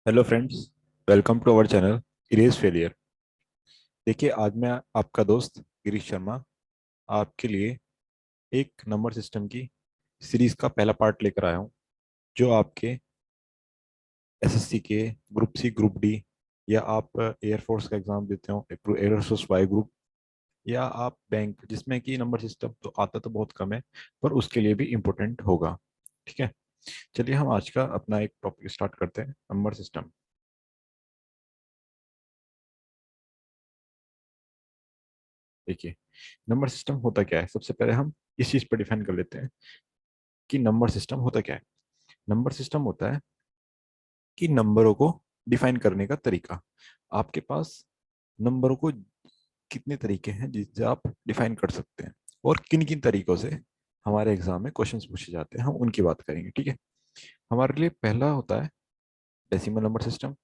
Hello friends. Welcome to our channel erase failure. देखिए, आज मैं आपका दोस्त गिरीश शर्मा आपके लिए एक नंबर सिस्टम की सीरीज का पहला पार्ट लेकर आया हूँ, जो आपके एसएससी के ग्रुप सी, ग्रुप डी, या आप एयरफोर्स का एग्जाम देते हो, एयरफोर्स वाई ग्रुप, या आप बैंक, जिसमें कि नंबर सिस्टम तो आता तो बहुत कम है, पर उसके लिए भी इम्पोर्टेंट होगा। ठीक है, चलिए हम आज का अपना एक टॉपिक स्टार्ट करते हैं, नंबर सिस्टम। देखिए, नंबर सिस्टम होता क्या है। सबसे पहले हम इस चीज पर डिफाइन कर लेते हैं कि नंबर सिस्टम होता क्या है। नंबर सिस्टम होता है कि नंबरों को डिफाइन करने का तरीका। आपके पास नंबरों को कितने तरीके हैं जिससे आप डिफाइन कर सकते हैं, और किन किन तरीकों से हमारे एग्जाम में क्वेश्चंस पूछे जाते हैं, हम उनकी बात करेंगे। ठीक है, हमारे लिए पहला होता है डेसिमल नंबर सिस्टम।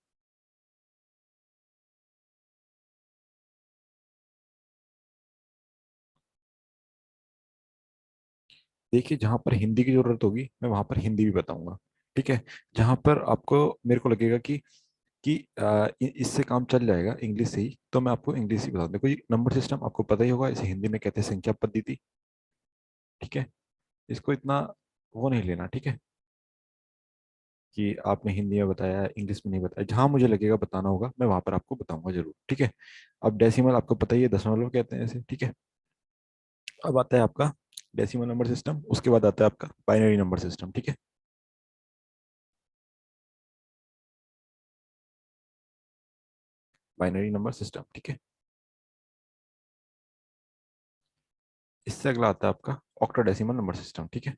देखिए, जहां पर हिंदी की जरूरत होगी मैं वहां पर हिंदी भी बताऊंगा। ठीक है, जहां पर आपको, मेरे को लगेगा कि इससे काम चल जाएगा इंग्लिश से ही, तो मैं आपको इंग्लिश ही बता दूं। देखो, ये नंबर सिस्टम आपको पता ही होगा, इसे हिंदी में कहते हैं संख्या पद्धति। ठीक है, इसको इतना वो नहीं लेना। ठीक है, कि आपने हिंदी में बताया, इंग्लिश में नहीं बताया, जहां मुझे लगेगा बताना होगा मैं वहां पर आपको बताऊंगा जरूर। ठीक है, अब डेसिमल आपको पता ही है, दशमलव कहते हैं इसे। ठीक है, अब आता है आपका डेसिमल नंबर सिस्टम, उसके बाद आता है आपका बाइनरी नंबर सिस्टम। ठीक है, बाइनरी नंबर सिस्टम। ठीक है, इससे अगला आता है आपका ऑक्टाडेसिमल नंबर सिस्टम। ठीक है,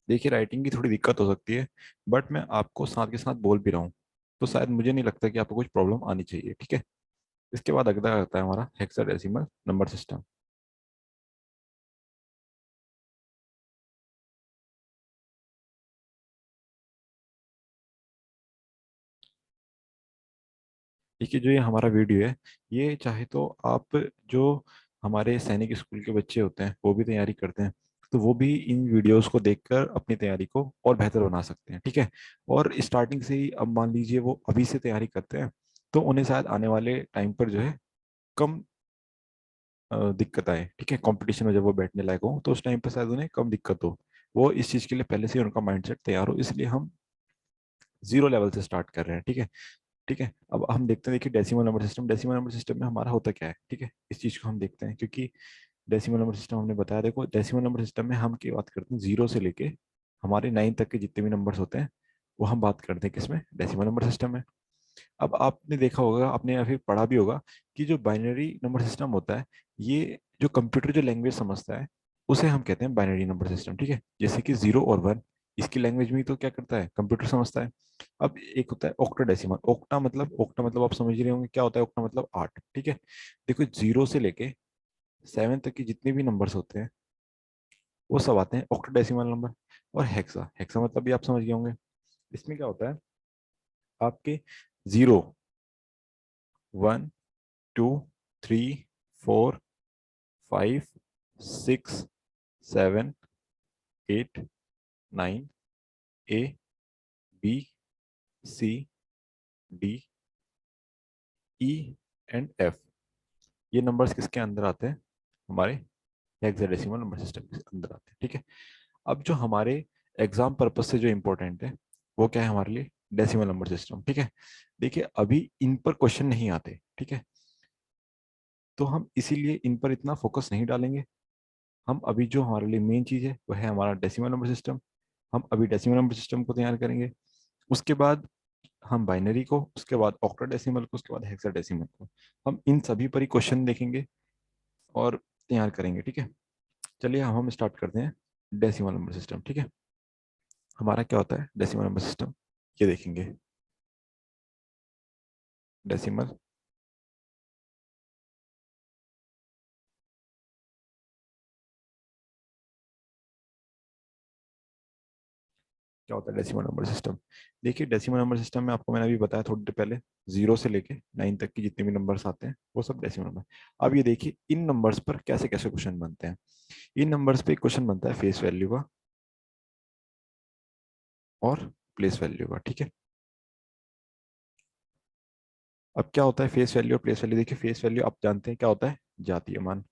देखिए, राइटिंग की थोड़ी दिक्कत हो सकती है, बट मैं आपको साथ के साथ बोल भी रहा हूँ, तो शायद मुझे नहीं लगता कि आपको कुछ प्रॉब्लम आनी चाहिए। ठीक है, इसके बाद अगला आता है हमारा हेक्साडेसिमल नंबर सिस्टम। देखिए, जो ये हमारा वीडियो है, ये चाहे तो आप, जो हमारे सैनिक स्कूल के बच्चे होते हैं वो भी तैयारी करते हैं, तो वो भी इन वीडियोस को देखकर अपनी तैयारी को और बेहतर बना सकते हैं। ठीक है, और स्टार्टिंग से ही, अब मान लीजिए वो अभी से तैयारी करते हैं, तो उन्हें शायद आने वाले टाइम पर जो है कम दिक्कत आए। ठीक है, कंपटीशन में जब वो बैठने लायक हो, तो उस टाइम पर शायद उन्हें कम दिक्कत हो, वो इस चीज के लिए पहले से ही उनका माइंडसेट तैयार हो, इसलिए हम जीरो लेवल से स्टार्ट कर रहे हैं। ठीक है, ठीक है, अब हम देखते हैं। देखिए, decimal number system, decimal number system में हमारा होता क्या है। ठीक है, इस चीज को हम देखते हैं, क्योंकि डेसिमल नंबर सिस्टम हमने बताया। देखो, डेसिमल नंबर सिस्टम में हम की बात करते हैं जीरो से लेके हमारे नाइन तक के जितने भी नंबर्स होते हैं, वो हम बात करते हैं किसमें, डेसिमल नंबर सिस्टम में। अब आपने देखा होगा, आपने या फिर पढ़ा भी होगा, कि जो बाइनरी नंबर सिस्टम होता है, ये जो कंप्यूटर जो लैंग्वेज समझता है, उसे हम कहते हैं बाइनरी नंबर सिस्टम। ठीक है, जैसे कि जीरो और वन, इसकी लैंग्वेज में ही तो क्या करता है, कंप्यूटर समझता है। अब एक होता है ऑक्टाडेसिमल। ओक्टा मतलब आप समझ रहे होंगे क्या होता है। ऑक्टा मतलब आठ। ठीक है, देखो, जीरो से लेके सेवन तक के जितने भी नंबर्स होते हैं, वो सब आते हैं ऑक्टाडेसिमल नंबर। और हेक्सा, हेक्सा मतलब भी आप समझ गए होंगे। इसमें क्या होता है, आपके zero, one, two, three, four, five, six, seven, eight, nine, A, B, C, D, E and F, ये नंबर्स किसके अंदर आते हैं, हमारे हेक्साडेसिमल नंबर सिस्टम के अंदर आते हैं। ठीक है, अब जो हमारे एग्जाम पर्पज से जो इंपॉर्टेंट है, वो क्या है हमारे लिए, डेसिमल नंबर सिस्टम। ठीक है, देखिए, अभी इन पर क्वेश्चन नहीं आते। ठीक है, तो हम इसीलिए इन पर इतना फोकस नहीं डालेंगे। हम अभी जो हमारे लिए मेन चीज है, वह है हमारा डेसिमल नंबर सिस्टम। हम अभी डेसिमल नंबर सिस्टम को तैयार करेंगे, उसके बाद हम बाइनरी को, उसके बाद ऑक्टाडेसिमल को, उसके बाद हेक्साडेसिमल को। हम इन सभी पर ही क्वेश्चन देखेंगे और तैयार करेंगे। ठीक है, चलिए हम स्टार्ट करते हैं डेसिमल नंबर सिस्टम। ठीक है, हमारा क्या होता है डेसिमल नंबर सिस्टम, ये देखेंगे। डेसिमल, क्या होता है डेसिमल नंबर सिस्टम? देखिए डेसिमल नंबर सिस्टम में आपको मैंने अभी बताया थोड़ी देर पहले, 0 से लेके 9 तक की जितने भी नंबर्स आते हैं वो सब डेसिमल नंबर। अब ये देखिए इन नंबर्स पर कैसे कैसे क्वेश्चन बनते हैं। इन नंबर्स पे एक क्वेश्चन बनता है फेस वैल्यू का और प्लेस वैल्यू का, ठीक है। अब क्या होता है फेस वैल्यू और प्लेस वैल्यू? देखिए फेस वैल्यू आप जानते हैं क्या होता है, जातीय मान।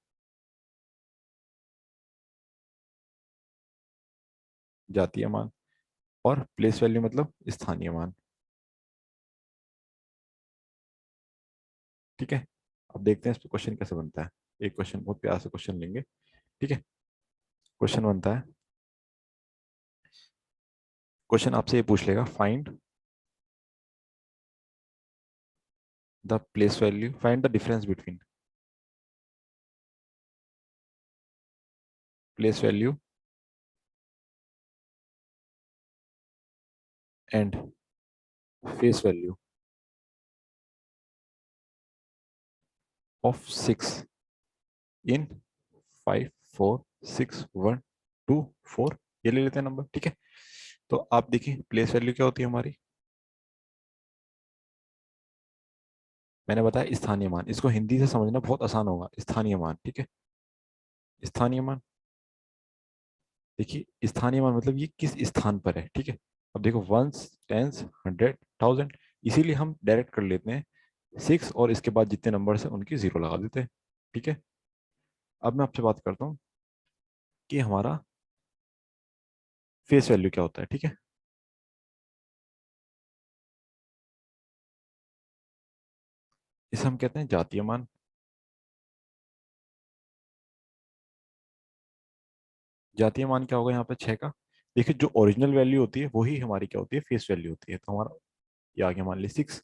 जातीय मान। और प्लेस वैल्यू मतलब स्थानीय मान, ठीक है। अब देखते हैं इस पे क्वेश्चन कैसे बनता है। एक क्वेश्चन बहुत प्यार से क्वेश्चन लेंगे, ठीक है। क्वेश्चन बनता है, क्वेश्चन आपसे ये पूछ लेगा, find the place value, find the difference between place value and face value of 6 इन 5 4 6 1 2 4, ये ले लेते हैं नंबर, ठीक है। तो आप देखिए प्लेस वैल्यू क्या होती है हमारी, मैंने बताया स्थानीय मान, इसको हिंदी से समझना बहुत आसान होगा, स्थानीय मान, ठीक है। स्थानीय मान, देखिए स्थानीय मान मतलब ये किस स्थान पर है, ठीक है। अब देखो वंस, टेंस, हंड्रेड, थाउजेंड, इसीलिए हम डायरेक्ट कर लेते हैं 6 और इसके बाद जितने नंबर हैं उनकी 0 लगा देते हैं, ठीक है। अब मैं आपसे बात करता हूँ कि हमारा फेस वैल्यू क्या होता है, ठीक है। इसे हम कहते हैं जातीय मान। जातीय मान क्या होगा यहाँ पे 6 का? देखिए जो ओरिजिनल वैल्यू होती है वही हमारी क्या होती है, फेस वैल्यू होती है। तो हमारा ये आगे मान ली 6,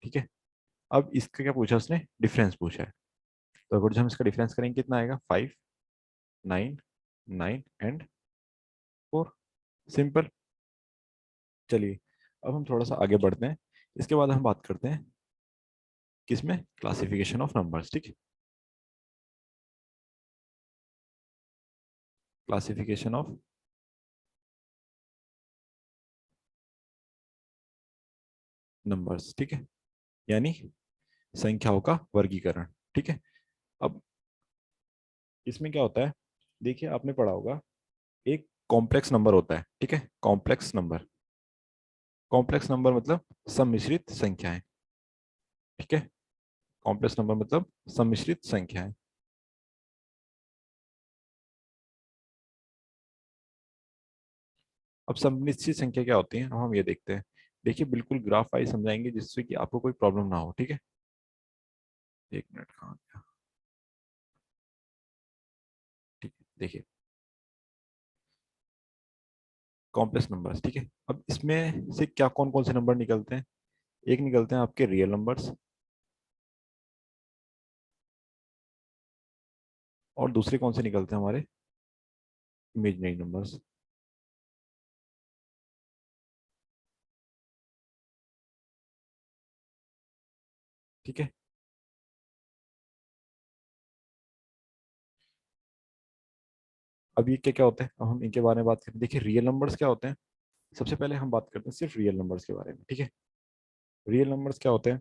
ठीक है। अब इसका क्या पूछा उसने, डिफरेंस पूछा है। तो अगर जो हम इसका डिफरेंस करेंगे कितना आएगा, 5 9 9 एंड 4, सिंपल। चलिए अब हम थोड़ा सा आगे बढ़ते हैं, इसके बाद हम बात करते हैं किसमें, क्लासिफिकेशन ऑफ नंबर्स, ठीक है। क्लासिफिकेशन ऑफ नंबर्स, ठीक है, यानी संख्याओं का वर्गीकरण, ठीक है। अब इसमें क्या होता है, देखिए आपने पढ़ा होगा एक कॉम्प्लेक्स नंबर होता है, ठीक है, कॉम्प्लेक्स नंबर। कॉम्प्लेक्स नंबर मतलब सम्मिश्रित संख्याएं, ठीक है। कॉम्प्लेक्स नंबर मतलब सम्मिश्रित संख्याएं। अब सम्मिश्रित संख्या क्या होती है, अब हम ये देखते हैं। देखिए बिल्कुल ग्राफ वाइज समझाएंगे जिससे कि आपको कोई प्रॉब्लम ना हो, ठीक है। एक मिनट, कहाँ गया, ठीक है। देखिए कॉम्प्लेक्स नंबर्स, ठीक है। अब इसमें से क्या कौन कौन से नंबर निकलते हैं, एक निकलते हैं आपके रियल नंबर्स, और दूसरे कौन से निकलते हैं हमारे, इमेजिनरी नंबर्स, ठीक है। अब ये क्या क्या होते हैं, अब हम इनके बारे में बात करें। देखिए रियल नंबर्स क्या होते हैं, सबसे पहले हम बात करते हैं सिर्फ रियल नंबर्स के बारे में, ठीक है। रियल नंबर्स क्या होते हैं,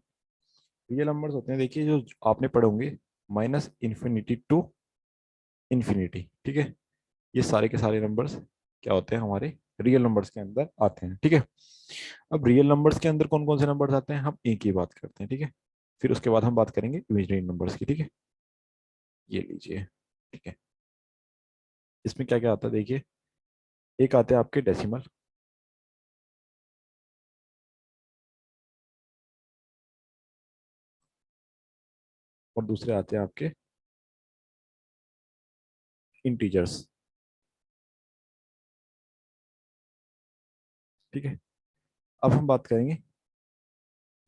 रियल नंबर्स होते हैं, देखिए जो आपने पढ़े होंगे, माइनस इन्फिनिटी टू इन्फिनिटी, ठीक है। ये सारे के सारे नंबर्स क्या होते हैं, हमारे रियल नंबर्स के अंदर आते हैं, ठीक है। अब रियल नंबर्स के अंदर कौन कौन से नंबर्स आते हैं, हम एक ही बात करते हैं, ठीक है। फिर उसके बाद हम बात करेंगे इमेजिनरी नंबर्स की, ठीक है। ये लीजिए, ठीक है। इसमें क्या क्या आता है देखिए, एक आते हैं आपके डेसिमल, और दूसरे आते हैं आपके इंटीजर्स, ठीक है। अब हम बात करेंगे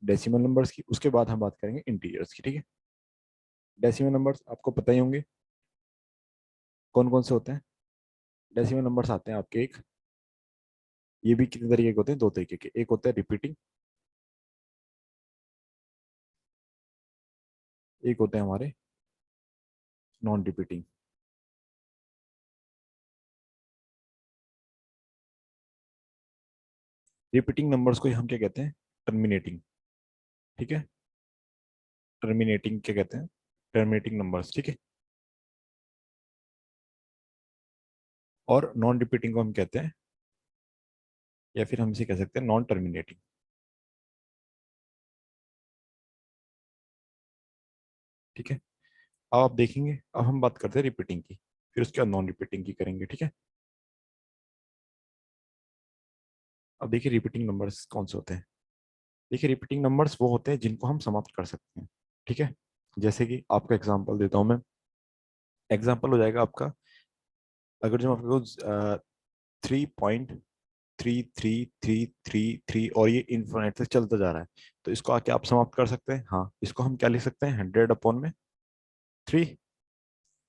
डेसिमल नंबर्स की, उसके बाद हम बात करेंगे इंटीजर्स की, ठीक है। डेसिमल नंबर्स आपको पता ही होंगे कौन कौन से होते हैं। डेसिमल नंबर्स आते हैं आपके एक, ये भी कितने तरीके के होते हैं, दो तरीके के, एक होता है रिपीटिंग, एक होते हैं हमारे नॉन रिपीटिंग। रिपीटिंग नंबर्स को ही हम क्या कहते हैं? टर्मिनेटिंग। ठीक है, टर्मिनेटिंग क्या कहते हैं? टर्मिनेटिंग नंबर्स, ठीक है। और नॉन रिपीटिंग को हम कहते हैं, या फिर हम इसे कह सकते हैं नॉन टर्मिनेटिंग। ठीक है। अब आप देखेंगे, अब हम बात करते हैं रिपीटिंग की, फिर उसके बाद नॉन रिपीटिंग की करेंगे, ठीक है। अब देखिए रिपीटिंग नंबर्स कौन से होते हैं। देखिए रिपीटिंग नंबर्स वो होते हैं जिनको हम समाप्त कर सकते हैं, ठीक है। जैसे कि आपका एग्जांपल देता हूं मैं। एग्जांपल हो जाएगा आपका, अगर जो आपको 3.3333 और ये इन्फिनिट तक चलता जा रहा है, तो इसको आके आप समाप्त कर सकते हैं। हाँ, इसको हम क्या लिख सकते हैं? 100/3,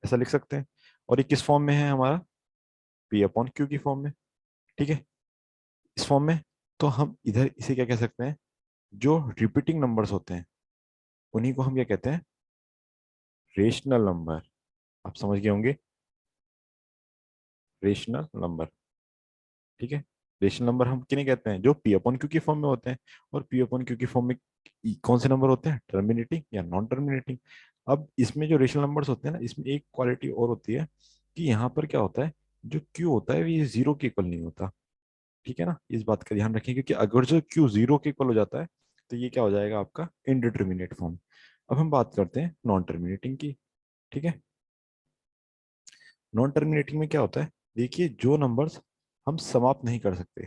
ऐसा लिख सकते हैं। और ये किस फॉर्म में है हमारा? P/Q की फॉर्म में, ठीक है, इस फॉर्म में। तो हम इधर इसे क्या कह सकते हैं? जो रिपीटिंग नंबर्स होते हैं उन्हीं को हम क्या कहते हैं? Rational number. आप समझ गए होंगे, रेशनल नंबर, ठीक है। रेशनल नंबर हम किन्हें कहते हैं? जो P/Q की फॉर्म में होते हैं। और P/Q की फॉर्म में कौन से नंबर होते हैं? टर्मिनेटिंग या नॉन टर्मिनेटिंग। अब इसमें जो रेशनल नंबर्स होते हैं ना, इसमें एक क्वालिटी और होती है कि यहाँ पर क्या होता है, जो Q होता है ये जीरो के इक्वल नहीं होता, ठीक है ना। इस बात का ध्यान रखें, क्योंकि अगर जो Q जीरो के इक्वल हो जाता है तो ये क्या हो जाएगा आपका? Indeterminate form. अब हम बात करते हैं नॉन टर्मिनेटिंग की, ठीक है। नॉन टर्मिनेटिंग में क्या होता है? देखिए जो नंबर्स हम समाप्त नहीं कर सकते,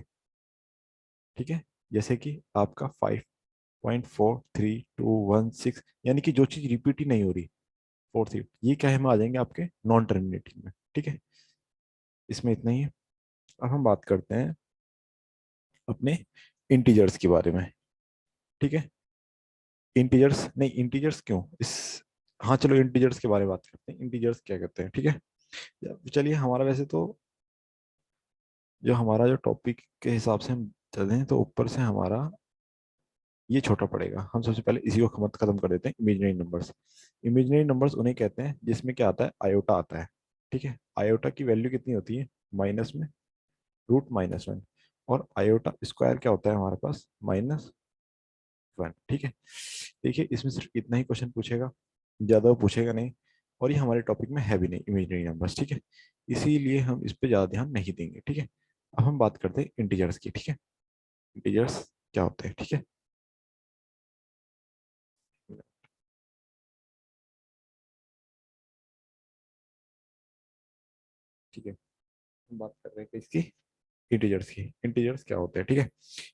ठीक है। जैसे कि आपका 5.4321 6, यानी कि जो चीज रिपीट ही नहीं हो रही, फोर्थ, ये क्या है में आ जाएंगे आपके नॉन टर्मिनेटिंग में, ठीक है। इसमें इतना ही है। अब हम बात करते हैं अपने इंटीजर्स के बारे में, ठीक है। इंटीजर्स नहीं, इंटीजर्स क्यों इस, हाँ चलो इंटीजर्स के बारे में बात करते हैं, इंटीजर्स क्या करते हैं, ठीक है। चलिए हमारा वैसे तो, जो हमारा जो टॉपिक के हिसाब से हम चले हैं, तो ऊपर से हमारा ये छोटा पड़ेगा। हम सबसे पहले इसी को खत्म कर देते हैं, इमेजिनरी नंबर्स। इमेजिनरी नंबर्स उन्हें कहते हैं जिसमें क्या आता है? आयोटा आता है, ठीक है। आयोटा की वैल्यू कितनी होती है? माइनस में √-1। और आयोटा स्क्वायर क्या होता है हमारे पास? -1, ठीक है। देखिए इसमें सिर्फ इतना ही क्वेश्चन पूछेगा, ज्यादा वो पूछेगा नहीं। और ये हमारे टॉपिक में है भी नहीं इमेजिनरी नंबर्स, ठीक है। इसीलिए हम इस पे ज्यादा ध्यान नहीं देंगे, ठीक है। अब हम बात करते हैं इंटीजर्स की, ठीक है। इंटीजर्स क्या होते हैं, ठीक है। ठीक है, हम बात कर रहे हैं इसकी, इंटीजर्स की। इंटीजर्स क्या होते हैं, ठीक है।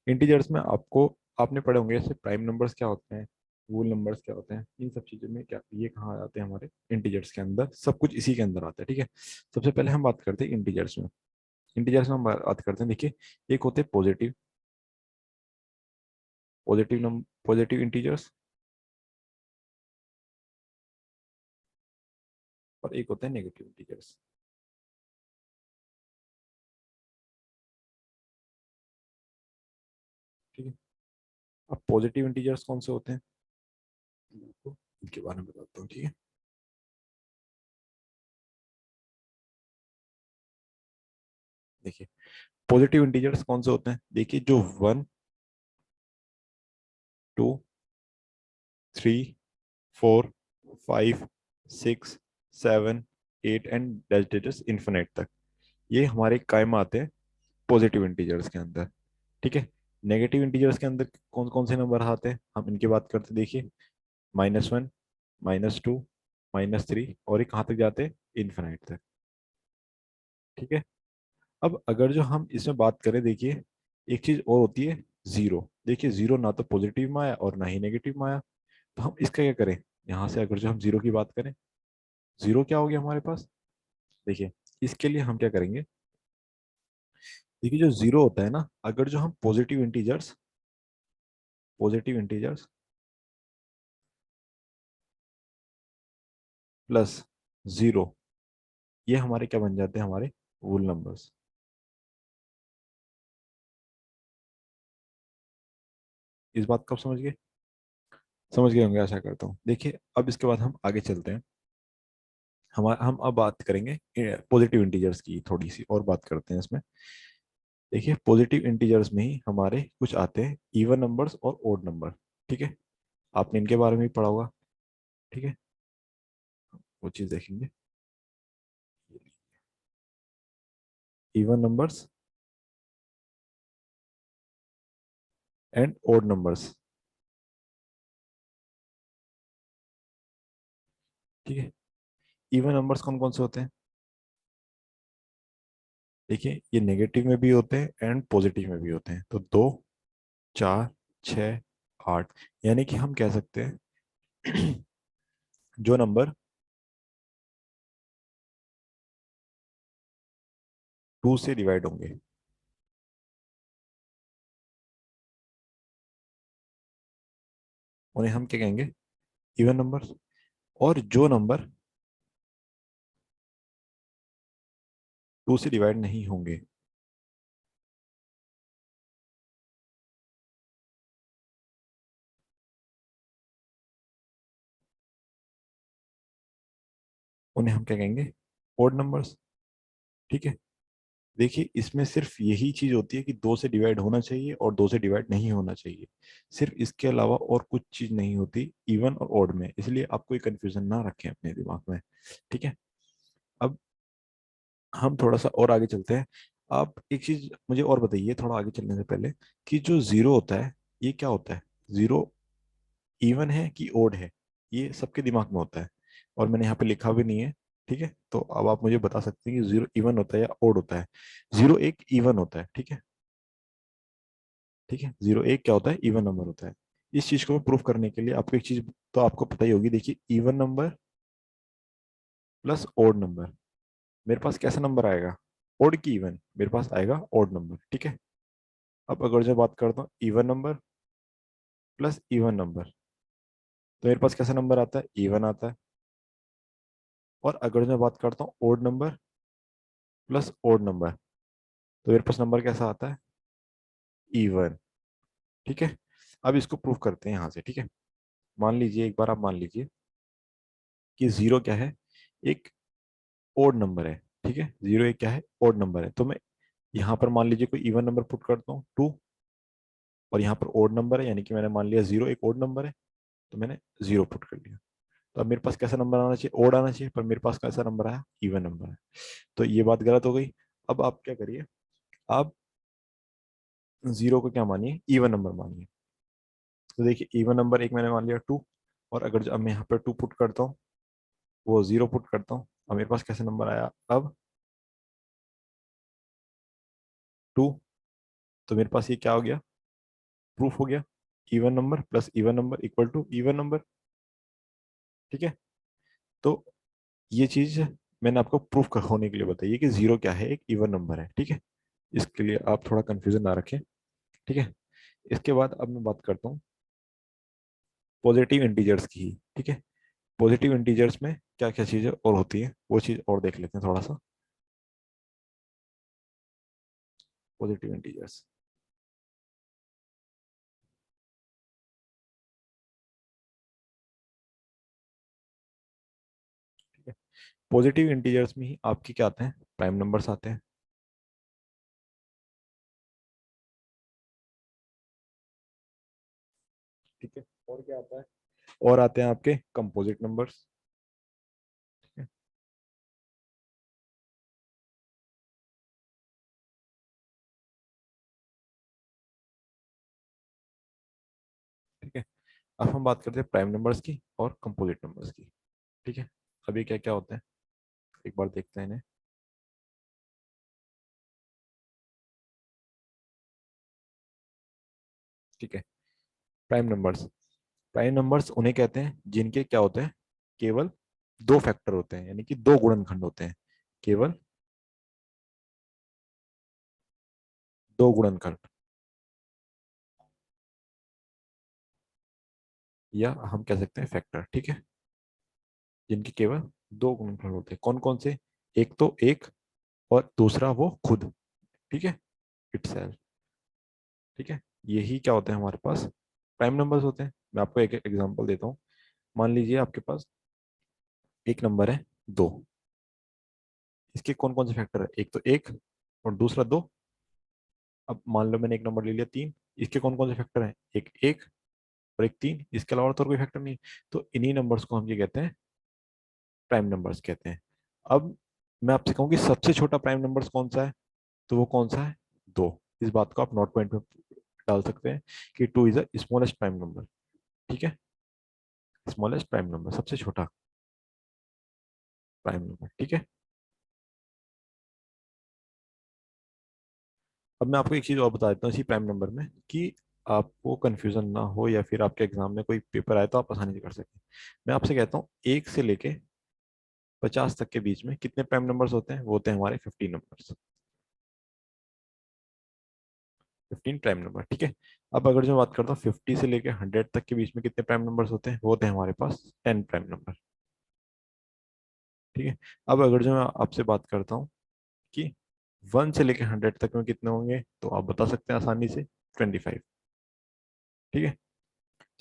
इंटीजर्स में आपको, आपने पढ़े होंगे जैसे प्राइम नंबर्स क्या होते हैं, वूल नंबर्स क्या होते हैं, इन सब चीजों में क्या ये कहाँ आ जाते हैं? हमारे इंटीजर्स के अंदर, सब कुछ इसी के अंदर आता है, ठीक है। सबसे पहले हम बात करते हैं इंटीजर्स में। इंटीजर्स में हम बात करते हैं, देखिए एक होते हैं पॉजिटिव, पॉजिटिव इंटीजर्स, और एक होते हैं नेगेटिव इंटीजर्स, ठीक है। अब पॉजिटिव इंटीजर्स कौन से होते हैं, मैं आपको इनके बारे में बताता हूँ, ठीक है। देखिए पॉजिटिव इंटीजर्स कौन से होते हैं? देखिए जो 1, 2, 3, 4, 5, 6, 7, 8 एंड डेल्टेटस इन्फिनिट तक, ये हमारे काय में आते हैं पॉजिटिव इंटीजर्स के अंदर, ठीक है। नेगेटिव इंटीजर्स के अंदर कौन कौन से नंबर आते हैं, हम इनकी बात करते हैं। देखिए -1, -2, -3, और ये कहाँ तक जाते हैं? इन्फिनिट तक, ठीक है। अब अगर जो हम इसमें बात करें, देखिए एक चीज और होती है, जीरो। देखिए जीरो ना तो पॉजिटिव में आया और ना ही नेगेटिव में आया, तो हम इसका क्या करें? यहाँ से अगर जो हम जीरो की बात करें, जीरो क्या हो गया हमारे पास? देखिए इसके लिए हम क्या करेंगे? देखिए जो जीरो होता है ना, अगर जो हम पॉजिटिव इंटीजर्स प्लस जीरो, ये हमारे क्या बन जाते हैं? हमारे होल नंबर्स। इस बात को आप समझ गए? समझ गए होंगे आशा करता हूँ। देखिए अब इसके बाद हम आगे चलते हैं। हम अब बात करेंगे पॉजिटिव इंटीजर्स की, थोड़ी सी और बात करते हैं इसमें। देखिए पॉजिटिव इंटीजर्स में ही हमारे कुछ आते हैं इवन नंबर्स और ओड नंबर। ठीक है, आपने इनके बारे में भी पढ़ा होगा। ठीक है, वो चीज देखेंगे। Even numbers and odd numbers. ठीक है, इवन नंबर्स कौन कौन से होते हैं? देखिए ये नेगेटिव में भी होते हैं एंड पॉजिटिव में भी होते हैं। तो 2, 4, 6, 8, यानी कि हम कह सकते हैं जो नंबर 2 से डिवाइड होंगे उन्हें हम क्या कहेंगे? Even number. और जो नंबर 2 से डिवाइड नहीं होंगे उन्हें हम क्या कहेंगे? Odd numbers. ठीक है, देखिए इसमें सिर्फ यही चीज होती है कि 2 से डिवाइड होना चाहिए और 2 से डिवाइड नहीं होना चाहिए। सिर्फ इसके अलावा और कुछ चीज नहीं होती इवन और ओड में, इसलिए आप कोई कंफ्यूजन ना रखें अपने दिमाग में। ठीक है, अब हम थोड़ा सा और आगे चलते हैं। आप एक चीज मुझे और बताइए थोड़ा आगे चलने से पहले, कि जो जीरो होता है ये क्या होता है? जीरो इवन है कि ओड है? ये सबके दिमाग में होता है और मैंने यहाँ पे लिखा भी नहीं है। ठीक है, तो अब आप मुझे बता सकते हैं कि जीरो इवन होता है या ओड होता है? जीरो एक इवन होता है। ठीक है, ठीक है, जीरो एक क्या होता है? इवन नंबर होता है। इस चीज को मैं प्रूफ करने के लिए आपको एक चीज तो आपको पता ही होगी। देखिए even number plus odd number, मेरे पास कैसा नंबर आएगा? ओड की इवन, मेरे पास आएगा ओड नंबर। ठीक है, अब अगर जो बात करता हूँ even number plus even number, तो मेरे पास कैसा नंबर आता है? इवन आता है। और अगर मैं बात करता हूँ odd number plus odd number, तो मेरे पास नंबर कैसा आता है? इवन। ठीक है, अब इसको प्रूफ करते हैं यहाँ से। ठीक है, मान लीजिए एक बार आप मान लीजिए कि जीरो क्या है? एक ओड नंबर है। ठीक है, जीरो एक क्या है? ओड नंबर है। तो मैं यहाँ पर मान लीजिए कोई इवन नंबर पुट करता हूँ 2, और यहाँ पर ओड नंबर है, यानी कि मैंने मान लिया जीरो एक ओड नंबर है, तो मैंने जीरो पुट कर लिया। तो अब मेरे पास कैसा नंबर आना चाहिए? ओड आना चाहिए, पर मेरे पास कैसा नंबर आया? इवन नंबर है। तो ये बात गलत हो गई। अब आप क्या करिए, आप जीरो को क्या मानिए? इवन नंबर मानिए। तो देखिए इवन नंबर एक मैंने मान लिया 2, और अगर अब मैं यहाँ पर 2 पुट करता हूँ, वो जीरो पुट करता हूँ, अब मेरे पास कैसा नंबर आया? अब 2। तो मेरे पास ये क्या हो गया? प्रूफ हो गया। Even number plus even number equal to even number. ठीक है, तो ये चीज मैंने आपको प्रूफ होने के लिए बताई है कि जीरो क्या है? एक इवन नंबर है। ठीक है, इसके लिए आप थोड़ा कंफ्यूजन ना रखें। ठीक है, इसके बाद अब मैं बात करता हूँ पॉजिटिव इंटीजर्स की ही। ठीक है, पॉजिटिव इंटीजर्स में क्या क्या चीजें और होती है वो चीज और देख लेते हैं थोड़ा सा। पॉजिटिव इंटीजर्स, ठीक है, पॉजिटिव इंटीजर्स में ही आपके क्या आते हैं? प्राइम नंबर्स आते हैं। ठीक है, और क्या आता है? और आते हैं आपके कंपोजिट नंबर्स। ठीक है, ठीक है, अब हम बात करते हैं प्राइम नंबर्स की और कंपोजिट नंबर्स की। ठीक है, अब ये क्या क्या होते हैं एक बार देखते हैं इन्हें। ठीक है, प्राइम नंबर्स, प्राइम नंबर्स उन्हें कहते हैं जिनके क्या होते हैं? केवल दो फैक्टर होते हैं, यानी कि दो गुणनखंड होते हैं। केवल दो गुणनखंड, या हम कह सकते हैं फैक्टर। ठीक है, जिनके केवल दो गुणनखंड होते हैं। कौन कौन से? एक तो एक, और दूसरा वो खुद। ठीक है, इटसेल्फ। ठीक है, यही क्या होते हैं हमारे पास? प्राइम नंबर्स होते हैं। मैं आपको एक एग्जांपल देता हूँ। मान लीजिए आपके पास एक नंबर है 2, इसके कौन कौन से फैक्टर है? एक तो एक, और दूसरा दो, अब मान लो मैंने एक नंबर ले लिया 3, इसके कौन कौन से फैक्टर हैं, एक एक और एक 3, इसके अलावा तो और कोई फैक्टर नहीं है। तो इन्हीं नंबर्स को हम ये कहते हैं प्राइम नंबर्स कहते हैं। अब मैं आपसे कहूँ कि सबसे छोटा प्राइम नंबर्स कौन सा है, तो वो कौन सा है, 2। इस बात को आप नोट पॉइंट में डाल सकते हैं कि 2 is the smallest prime number. ठीक है, स्मॉलेस्ट प्राइम नंबर, सबसे छोटा प्राइम नंबर। ठीक है। अब मैं आपको एक चीज और बता देता हूँ इसी प्राइम नंबर में, कि आपको कंफ्यूजन ना हो या फिर आपके एग्जाम में कोई पेपर आए तो आप आसानी से कर सकें। मैं आपसे कहता हूँ 1 से लेके 50 तक के बीच में कितने प्राइम नंबर्स होते हैं, वो होते हैं हमारे 15 नंबर्स, 15 प्राइम नंबर। ठीक है। अब अगर जो मैं बात करता हूँ 50 से लेके 100 तक के बीच में कितने प्राइम नंबर्स होते हैं, वो होते हैं हमारे पास 10 प्राइम नंबर। ठीक है। अब अगर जो मैं आपसे बात करता हूँ कि 1 से लेके 100 तक में कितने होंगे, तो आप बता सकते हैं आसानी से 25। ठीक है।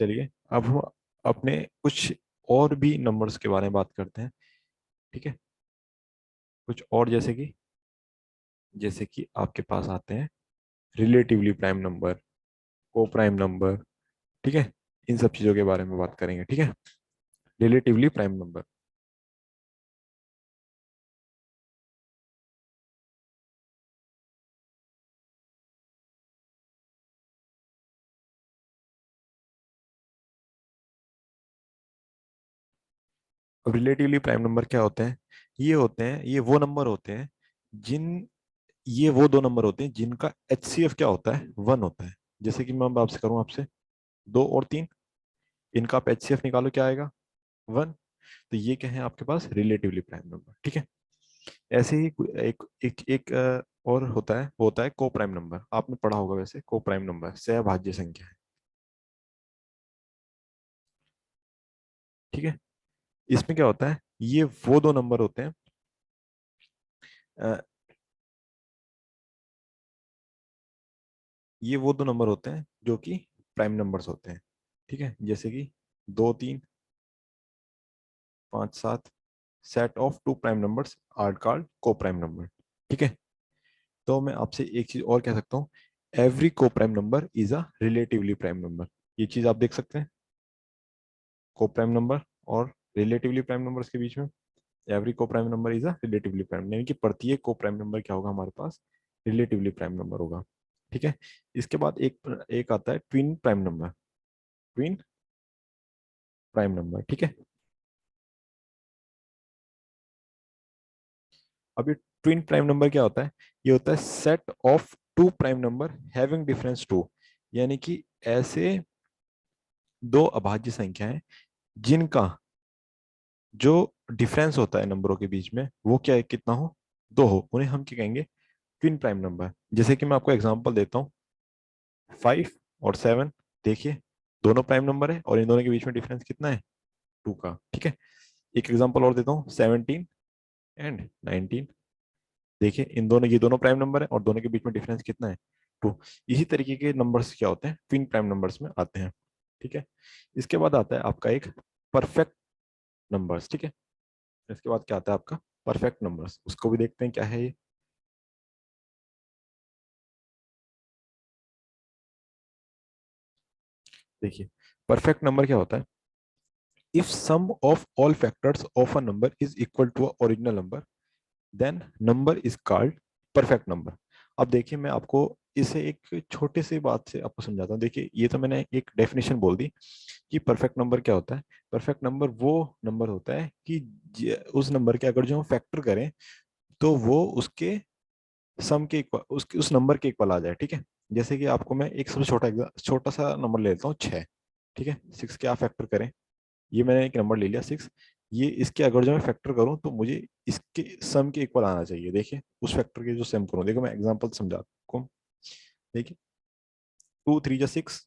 चलिए अब हम अपने कुछ और भी नंबर्स के बारे में बात करते हैं। ठीक है। कुछ और जैसे कि आपके पास आते हैं रिलेटिवली प्राइम नंबर, को प्राइम नंबर। ठीक है। इन सब चीजों के बारे में बात करेंगे। ठीक है। Relatively prime number. अब रिलेटिवली प्राइम नंबर क्या होते हैं, ये वो नंबर होते हैं जिन ये वो दो नंबर होते हैं जिनका एचसीएफ क्या होता है, 1 होता है। जैसे कि मैं अब आपसे करूं आपसे 2 और 3, इनका आप एचसीएफ निकालो, क्या आएगा, 1। तो ये क्या है आपके पास रिलेटिवली प्राइम नंबर। ठीक है। ऐसे ही और होता है, वो होता है को प्राइम नंबर। आपने पढ़ा होगा वैसे, को प्राइम नंबर सहभाज्य संख्या है। ठीक है। इसमें क्या होता है, ये वो दो नंबर होते हैं, अ, ये वो दो नंबर होते हैं जो कि प्राइम नंबर्स होते हैं। ठीक है। जैसे कि 2, 3, 5, 7, set of two prime numbers are called को प्राइम नंबर। ठीक है। तो मैं आपसे एक चीज और कह सकता हूँ, एवरी को prime number is a relatively prime number. ये चीज आप देख सकते हैं, को प्राइम नंबर और रिलेटिवली प्राइम नंबर्स के बीच में, एवरी को prime number is a relatively prime, यानी कि प्रत्येक को प्राइम नंबर क्या होगा हमारे पास, रिलेटिवली प्राइम नंबर होगा। ठीक है। इसके बाद एक एक आता है twin prime number, twin prime number. ठीक है। अब ये ट्विन प्राइम नंबर क्या होता है, ये होता है set of two prime number having difference two, यानी कि ऐसे दो अभाज्य संख्या है जिनका जो डिफरेंस होता है नंबरों के बीच में वो क्या है, कितना हो, 2 हो, उन्हें हम क्या कहेंगे, ट्विन प्राइम नंबर। जैसे कि मैं आपको एग्जांपल देता हूँ, 5 और 7, देखिए दोनों प्राइम नंबर है और इन दोनों के बीच में डिफरेंस कितना है, 2 का। ठीक है। एक एग्जांपल और देता हूँ, 17 एंड 19, देखिए इन दोनों, ये दोनों प्राइम नंबर है और दोनों के बीच में डिफरेंस कितना है, 2। इसी तरीके के नंबर्स क्या होते हैं, ट्विन प्राइम नंबर्स में आते हैं। ठीक है। इसके बाद आता है आपका एक परफेक्ट नंबर्स। ठीक है। इसके बाद क्या आता है आपका परफेक्ट नंबर्स, उसको भी देखते हैं क्या है ये। देखिए परफेक्ट नंबर क्या होता है, if sum of all factors of a number is equal to a original number then number is called perfect number. अब देखिए मैं आपको इसे एक छोटे से बात से आपको समझाता हूँ। देखिए ये तो मैंने एक डेफिनेशन बोल दी कि परफेक्ट नंबर क्या होता है। परफेक्ट नंबर वो नंबर होता है कि उस नंबर के अगर जो हम फैक्टर करें तो वो उसके सम के इक्वल, उसके उस नंबर के इक्वल आ जाए। ठीक है। जैसे कि आपको मैं एक सबसे छोटा सा नंबर ले लेता हूँ, 6। ठीक है। 6 के आप फैक्टर करें, ये मैंने एक नंबर ले लिया 6, ये इसके अगर जो मैं फैक्टर करूं तो मुझे इसके सम के इक्वल आना चाहिए। देखिए उस फैक्टर के जो सम करूं, देखो मैं एग्जांपल समझा आपको। देखिए 2 3 जा 6,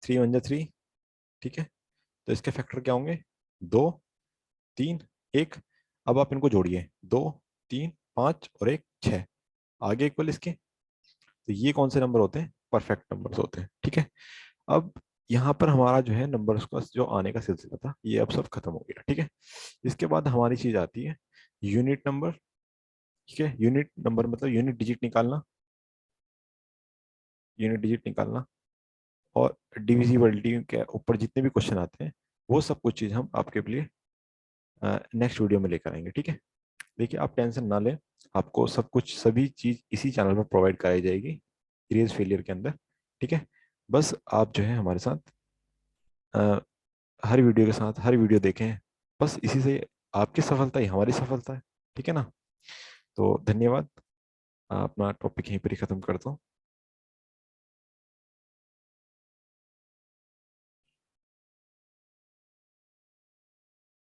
3 1 जा 3। ठीक है। तो इसके फैक्टर क्या होंगे, 2 3 1। अब आप इनको जोड़िए, 2 3 5 और 1 6, आगे इक्वल इसके। तो ये कौन से नंबर होते हैं, परफेक्ट नंबर्स होते हैं। ठीक है। अब यहाँ पर हमारा जो है नंबर्स का जो आने का सिलसिला था ये अब सब खत्म हो गया। ठीक है। इसके बाद हमारी चीज आती है यूनिट नंबर, ठीक है, यूनिट नंबर मतलब यूनिट डिजिट निकालना, यूनिट डिजिट निकालना, और डिविजिबिलिटी के ऊपर जितने भी क्वेश्चन आते हैं वो सब कुछ चीज़ हम आपके लिए नेक्स्ट वीडियो में लेकर आएंगे। ठीक है, देखिए आप टेंशन ना लें, आपको सब कुछ सभी चीज़ इसी चैनल पर प्रोवाइड कराई जाएगी इरेज फेलियर के अंदर। ठीक है, बस आप जो है हमारे साथ अ, हर वीडियो के साथ हर वीडियो देखें, बस इसी से आपकी सफलता ही हमारी सफलता है। ठीक है ना, तो धन्यवाद। अपना टॉपिक यहीं पर ही खत्म करता हूँ।